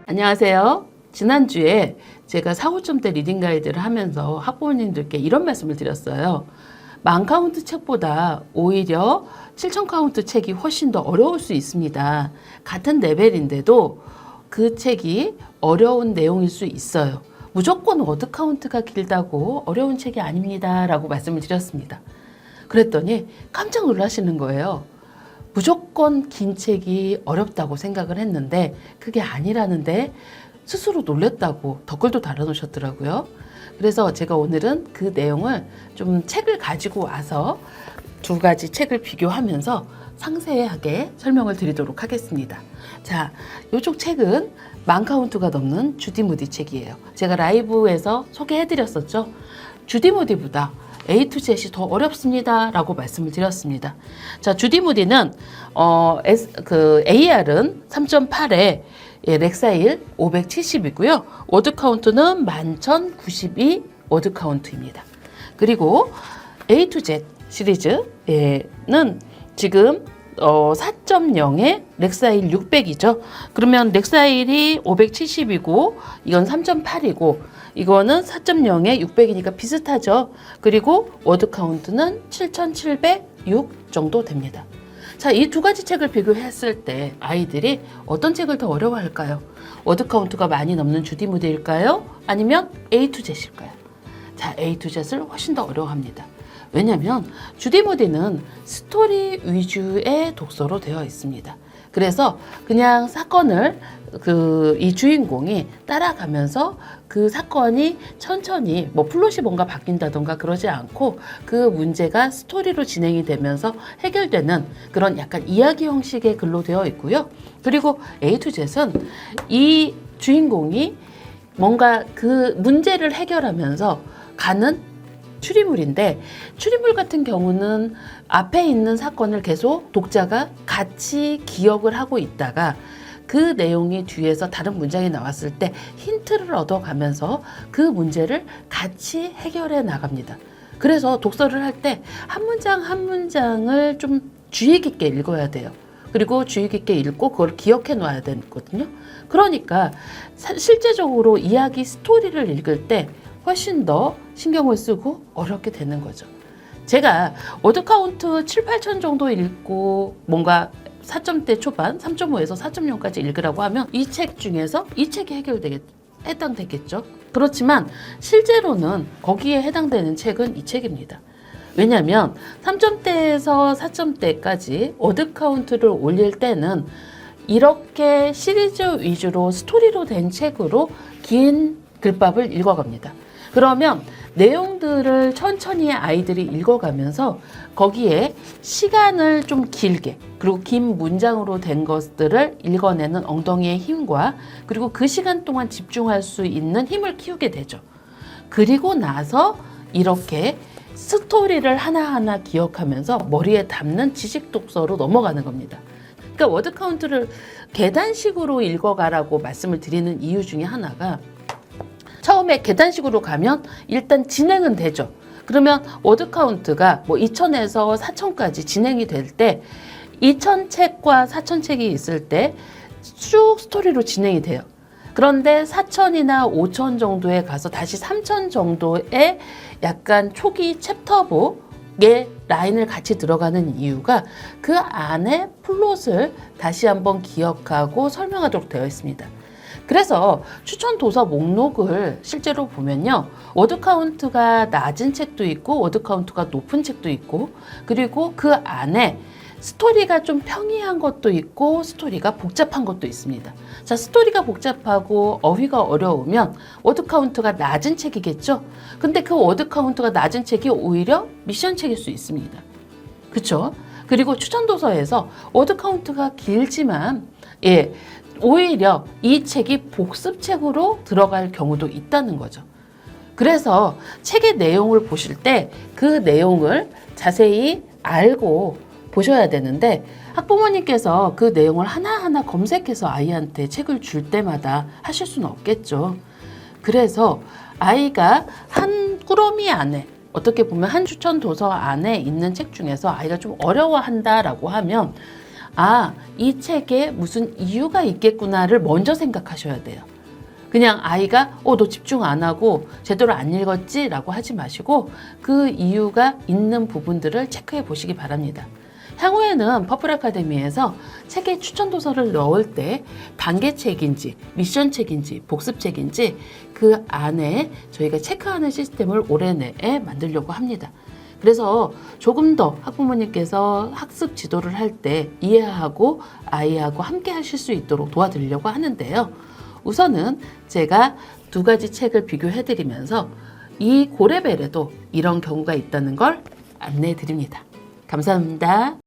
안녕하세요. 지난주에 제가 4, 5점대 리딩 가이드를 하면서 학부모님들께 이런 말씀을 드렸어요. 10,000카운트 책보다 오히려 7,000카운트 책이 훨씬 더 어려울 수 있습니다. 같은 레벨인데도 그 책이 어려운 내용일 수 있어요. 무조건 워드 카운트가 길다고 어려운 책이 아닙니다. 라고 말씀을 드렸습니다. 그랬더니 깜짝 놀라시는 거예요. 무조건 긴 책이 어렵다고 생각을 했는데 그게 아니라는데 스스로 놀랬다고 댓글도 달아놓으셨더라고요. 그래서 제가 오늘은 그 내용을 좀 책을 가지고 와서 두 가지 책을 비교하면서 상세하게 설명을 드리도록 하겠습니다. 자, 이쪽 책은 10,000카운트가 넘는 주디 무디 책이에요. 제가 라이브에서 소개해드렸었죠. 주디 무디보다 A to Z이 더 어렵습니다. 라고 말씀을 드렸습니다. 자, 주디 무디는, AR은 3.8에 렉사일 570이고요. 워드 카운트는 11,092 워드 카운트입니다. 그리고 A to Z 시리즈는 지금 4.0에 렉사일 600이죠. 그러면 렉사일이 570이고 이건 3.8이고 이거는 4.0에 600이니까 비슷하죠. 그리고 워드 카운트는 7,706 정도 됩니다. 자, 이 두 가지 책을 비교했을 때 아이들이 어떤 책을 더 어려워할까요? 워드 카운트가 많이 넘는 주디 무디일까요? 아니면 A to Z일까요? 자, A to Z를 훨씬 더 어려워합니다. 왜냐하면 주디 무디는 스토리 위주의 독서로 되어 있습니다. 그래서 그냥 사건을 이 주인공이 따라가면서 그 사건이 천천히 플롯이 뭔가 바뀐다던가 그러지 않고 그 문제가 스토리로 진행이 되면서 해결되는 그런 약간 이야기 형식의 글로 되어 있고요. 그리고 A to Z은 이 주인공이 뭔가 그 문제를 해결하면서 가는 추리물인데 추리물 같은 경우는 앞에 있는 사건을 계속 독자가 같이 기억을 하고 있다가 그 내용이 뒤에서 다른 문장이 나왔을 때 힌트를 얻어가면서 그 문제를 같이 해결해 나갑니다. 그래서 독서를 할 때 한 문장 한 문장을 좀 주의 깊게 읽어야 돼요. 그리고 주의 깊게 읽고 그걸 기억해 놔야 되거든요. 그러니까 실제적으로 이야기 스토리를 읽을 때 훨씬 더 신경을 쓰고 어렵게 되는 거죠. 제가 워드 카운트 7, 8천 정도 읽고 뭔가 4점대 초반, 3.5에서 4.0까지 읽으라고 하면 이 책 중에서 이 책이 해당되겠죠. 그렇지만 실제로는 거기에 해당되는 책은 이 책입니다. 왜냐하면 3점대에서 4점대까지 워드 카운트를 올릴 때는 이렇게 시리즈 위주로 스토리로 된 책으로 긴 글밥을 읽어갑니다. 그러면 내용들을 천천히 아이들이 읽어가면서 거기에 시간을 좀 길게 그리고 긴 문장으로 된 것들을 읽어내는 엉덩이의 힘과 그리고 그 시간 동안 집중할 수 있는 힘을 키우게 되죠. 그리고 나서 이렇게 스토리를 하나하나 기억하면서 머리에 담는 지식 독서로 넘어가는 겁니다. 그러니까 워드 카운트를 계단식으로 읽어가라고 말씀을 드리는 이유 중에 하나가 처음에 계단식으로 가면 일단 진행은 되죠. 그러면 워드 카운트가 2,000에서 4,000까지 진행이 될 때 2,000책과 4,000책이 있을 때 쭉 스토리로 진행이 돼요. 그런데 4,000이나 5,000 정도에 가서 다시 3,000 정도의 약간 초기 챕터북의 라인을 같이 들어가는 이유가 그 안에 플롯을 다시 한번 기억하고 설명하도록 되어 있습니다. 그래서 추천 도서 목록을 실제로 보면요. 워드 카운트가 낮은 책도 있고 워드 카운트가 높은 책도 있고 그리고 그 안에 스토리가 좀 평이한 것도 있고 스토리가 복잡한 것도 있습니다. 자, 스토리가 복잡하고 어휘가 어려우면 워드 카운트가 낮은 책이겠죠? 근데 그 워드 카운트가 낮은 책이 오히려 미션 책일 수 있습니다. 그렇죠? 그리고 추천 도서에서 워드 카운트가 길지만 오히려 이 책이 복습책으로 들어갈 경우도 있다는 거죠. 그래서 책의 내용을 보실 때 그 내용을 자세히 알고 보셔야 되는데 학부모님께서 그 내용을 하나하나 검색해서 아이한테 책을 줄 때마다 하실 수는 없겠죠. 그래서 아이가 한 꾸러미 안에 어떻게 보면 한 추천 도서 안에 있는 책 중에서 아이가 좀 어려워한다라고 하면 이 책에 무슨 이유가 있겠구나를 먼저 생각하셔야 돼요. 그냥 아이가 너 집중 안 하고 제대로 안 읽었지? 라고 하지 마시고 그 이유가 있는 부분들을 체크해 보시기 바랍니다. 향후에는 퍼플 아카데미에서 책에 추천 도서를 넣을 때 단계책인지 미션책인지 복습책인지 그 안에 저희가 체크하는 시스템을 올해 내에 만들려고 합니다. 그래서 조금 더 학부모님께서 학습 지도를 할 때 이해하고 아이하고 함께 하실 수 있도록 도와드리려고 하는데요. 우선은 제가 두 가지 책을 비교해 드리면서 이 고레벨에도 이런 경우가 있다는 걸 안내해 드립니다. 감사합니다.